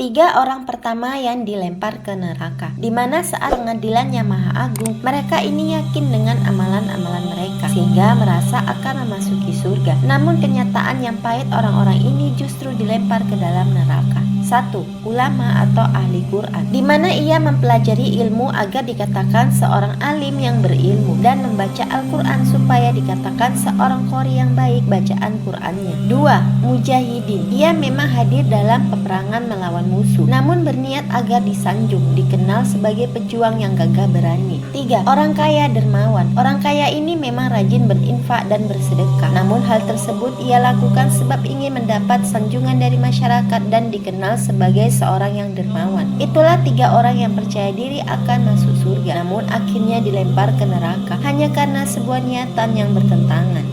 Tiga orang pertama yang dilempar ke neraka, di mana saat pengadilan yang maha agung, mereka ini yakin dengan amalan-amalan mereka, sehingga merasa akan memasuki surga. Namun kenyataan yang pahit, orang-orang ini justru dilempar ke dalam neraka. 1. Ulama atau ahli Quran, di mana ia mempelajari ilmu agar dikatakan seorang alim yang berilmu, dan membaca Al-Quran supaya dikatakan seorang qori yang baik bacaan Qurannya. 2. Mujahidin, ia memang hadir dalam peperangan melawan musuh, namun berniat agar disanjung, dikenal sebagai pejuang yang gagah berani. 3. Orang kaya dermawan, orang kaya ini memang rajin berinfak dan bersedekah, namun hal tersebut ia lakukan sebab ingin mendapat sanjungan dari masyarakat dan dikenal sebagai seorang yang dermawan. Itulah tiga orang yang percaya diri akan masuk surga, namun akhirnya dilempar ke neraka hanya karena sebuah niatan yang bertentangan.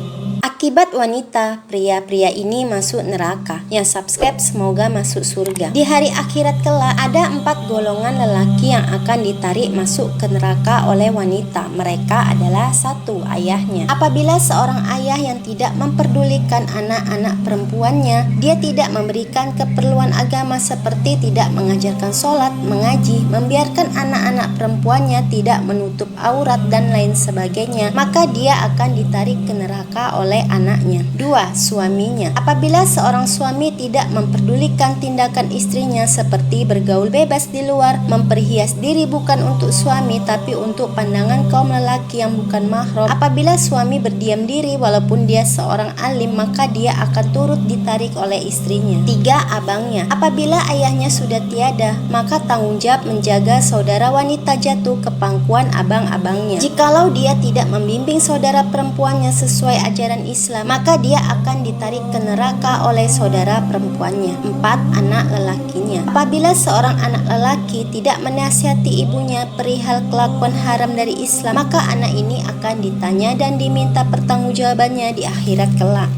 Akibat wanita, pria-pria ini masuk neraka. Yang subscribe semoga masuk surga. Di hari akhirat kelak ada 4 golongan lelaki yang akan ditarik masuk ke neraka oleh wanita. Mereka adalah 1. Ayahnya. Apabila seorang ayah yang tidak memperdulikan anak-anak perempuannya, dia tidak memberikan keperluan agama seperti tidak mengajarkan sholat, mengaji, membiarkan anak-anak perempuannya tidak menutup aurat dan lain sebagainya, maka dia akan ditarik ke neraka oleh anaknya. 2. Suaminya. Apabila seorang suami tidak memperdulikan tindakan istrinya seperti bergaul bebas di luar, memperhias diri bukan untuk suami tapi untuk pandangan kaum lelaki yang bukan mahram, apabila suami berdiam diri walaupun dia seorang alim, maka dia akan turut ditarik oleh istrinya. 3. Abangnya. Apabila ayahnya sudah tiada, maka tanggung jawab menjaga saudara wanita jatuh ke pangkuan abang-abangnya. Jikalau dia tidak membimbing saudara perempuannya sesuai ajaran Islam, maka dia akan ditarik ke neraka oleh saudara perempuannya. 4. Anak lelakinya. Apabila seorang anak lelaki tidak menasihati ibunya perihal kelakuan haram dari Islam, maka anak ini akan ditanya dan diminta pertanggungjawabannya di akhirat kelak.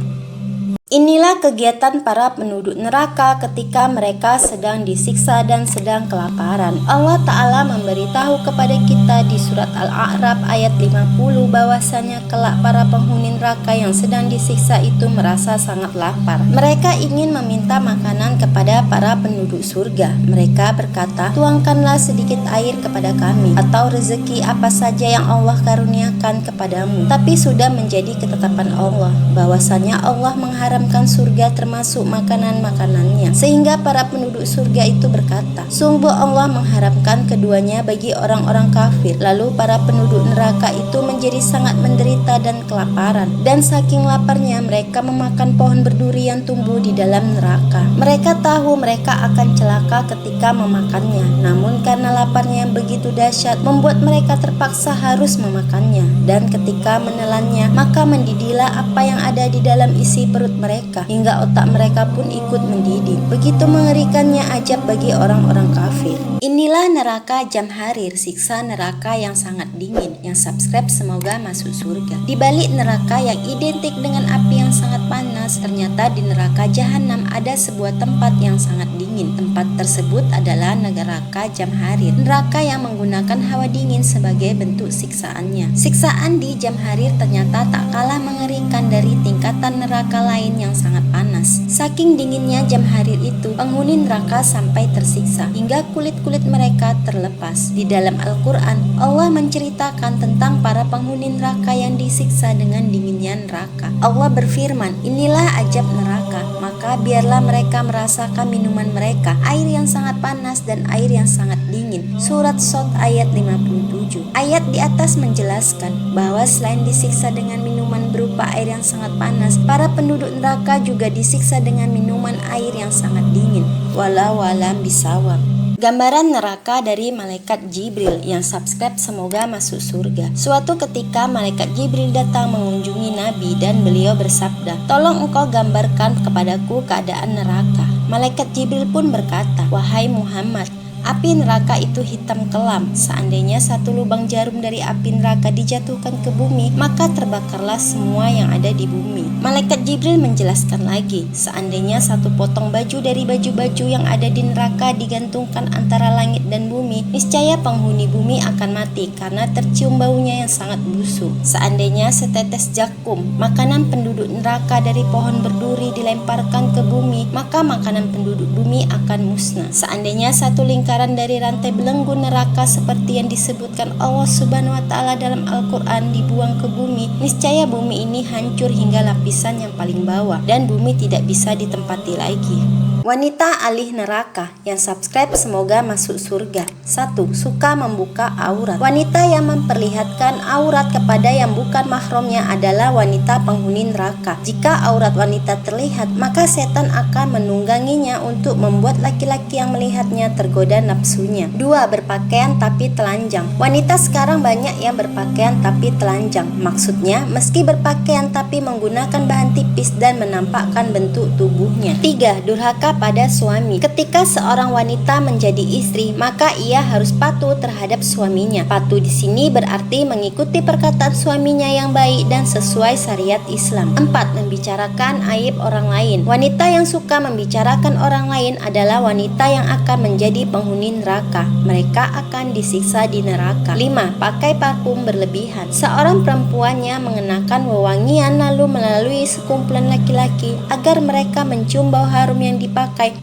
Inilah kegiatan para penduduk neraka ketika mereka sedang disiksa dan sedang kelaparan. Allah Ta'ala memberitahu kepada kita di surat Al-A'raf ayat 50 bahwasanya kelak para penghuni neraka yang sedang disiksa itu merasa sangat lapar. Mereka ingin meminta makanan kepada para penduduk surga. Mereka berkata, tuangkanlah sedikit air kepada kami, atau rezeki apa saja yang Allah karuniakan kepadamu. Tapi sudah menjadi ketetapan Allah bahwasanya Allah mengharamkan surga termasuk makanan-makanannya, sehingga para penduduk surga itu berkata, sungguh Allah mengharamkan keduanya bagi orang-orang kafir. Lalu para penduduk neraka itu menjadi sangat menderita dan kelaparan, dan saking laparnya mereka memakan pohon berduri yang tumbuh di dalam neraka. Mereka tahu mereka akan celaka ketika memakannya, namun karena laparnya yang begitu dahsyat membuat mereka terpaksa harus memakannya, dan ketika menelannya maka mendidihlah apa yang ada di dalam isi perut mereka, hingga otak mereka pun ikut mendidih. Begitu mengerikannya ajab bagi orang-orang kafir. Inilah neraka Jamharir, siksa neraka yang sangat dingin. Yang subscribe semoga masuk surga. Di balik neraka yang identik dengan api yang sangat panas, ternyata di neraka Jahanam ada sebuah tempat yang sangat dingin. Tempat tersebut adalah neraka Jamharir, neraka yang menggunakan hawa dingin sebagai bentuk siksaannya. Siksaan di Jamharir ternyata tak kalah mengerikan dari tingkatan neraka lain yang sangat panas. Saking dinginnya Jamharir itu, penghuni neraka sampai tersiksa hingga kulit-kulit mereka terlepas. Di dalam Al-Quran, Allah menceritakan tentang para penghuni neraka yang disiksa dengan dinginnya neraka. Allah berfirman, inilah ajab neraka, maka biarlah mereka merasakan minuman mereka, air yang sangat panas dan air yang sangat dingin. Surat Shad ayat 57. Ayat di atas menjelaskan bahwa selain disiksa dengan minuman berupa air yang sangat panas, para penduduk neraka juga disiksa dengan minuman air yang sangat dingin. Wallahu a'lam bishawab. Gambaran neraka dari malaikat Jibril. Yang subscribe semoga masuk surga. Suatu ketika malaikat Jibril datang mengunjungi Nabi dan beliau bersabda, tolong engkau gambarkan kepadaku keadaan neraka. Malaikat Jibril pun berkata, wahai Muhammad, Api neraka itu hitam kelam. Seandainya satu lubang jarum dari api neraka dijatuhkan ke bumi, maka terbakarlah semua yang ada di bumi. Malaikat Jibril menjelaskan lagi, seandainya satu potong baju dari baju-baju yang ada di neraka digantungkan antara langit dan bumi, niscaya penghuni bumi akan mati karena tercium baunya yang sangat busuk. Seandainya setetes jakum, makanan penduduk neraka dari pohon berduri dilemparkan ke bumi, maka makanan penduduk bumi akan musnah. Seandainya satu lingkaran dari rantai belenggu neraka seperti yang disebutkan Allah Subhanahu wa Ta'ala dalam Al-Quran dibuang ke bumi, niscaya bumi ini hancur hingga lapisan yang paling bawah dan bumi tidak bisa ditempati lagi. Wanita ahli neraka yang subscribe semoga masuk surga. 1. Suka membuka aurat. Wanita yang memperlihatkan aurat kepada yang bukan mahramnya adalah wanita penghuni neraka. Jika aurat wanita terlihat, maka setan akan menungganginya untuk membuat laki-laki yang melihatnya tergoda nafsunya. 2. Berpakaian tapi telanjang. Wanita sekarang banyak yang berpakaian tapi telanjang. Maksudnya, meski berpakaian tapi menggunakan bahan tipis dan menampakkan bentuk tubuhnya. 3. Durhaka pada suami. Ketika seorang wanita menjadi istri, maka ia harus patuh terhadap suaminya. Patuh di sini berarti mengikuti perkataan suaminya yang baik dan sesuai syariat Islam. 4. Membicarakan aib orang lain. Wanita yang suka membicarakan orang lain adalah wanita yang akan menjadi penghuni neraka. Mereka akan disiksa di neraka. 5. Pakai parfum berlebihan. Seorang perempuan yang mengenakan wewangian lalu melalui sekumpulan laki-laki agar mereka mencium bau harum yang dipakai,